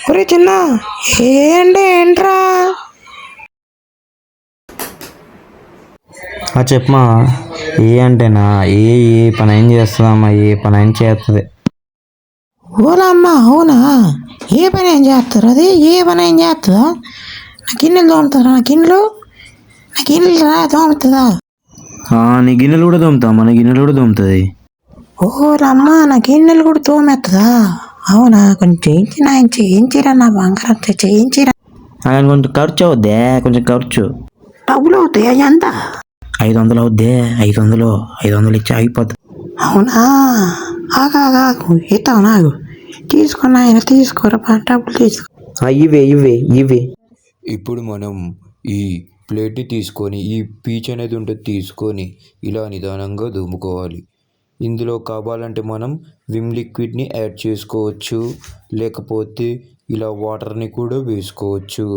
ఒరే చిన్న ఏంట్రా? చెప్పమా. ఏ అంటేనా ఏ పని ఏం చేస్తుందమ్మా, ఏ పని ఏం చేస్తుంది. ఓలమ్మ అవునా? ఏ పని ఏం చేస్తారు? అది ఏ పని ఏం చేస్తుందా? నా గిన్నెలు తోముతారా? నా గిన్నెలు రా తోముతుందా? నీ గిన్నెలు కూడా తోముతామా? నా గిన్నెలు కూడా తోముతుంది. ఓలమ్మ నా గిన్నెలు కూడా తోమేస్తుందా? అవునా? కొంచెం చేయించిరా నా బంగారం చేయించిరా. కొంచెం ఖర్చు అవుద్దే, కొంచెం ఖర్చు. డబ్బులు అవుతాయా? ఎంత? 500 అవుద్దే. 500 ఇచ్చి అయిపోద్ది. అవునా? ఆగు ఇస్తావు నాకు. తీసుకున్నా ఆయన తీసుకోరా, డబ్బులు తీసుకో. ఇవే. ఇప్పుడు మనం ఈ ప్లేట్ తీసుకొని ఈ పీచ్ అనేది ఉంటుంది తీసుకొని ఇలా నిదానంగా దుమ్ముకోవాలి. ఇందులో కావాలంటే మనం విమ్ లిక్విడ్ని యాడ్ చేసుకోవచ్చు, లేకపోతే ఇలా వాటర్ని కూడా వేసుకోవచ్చు.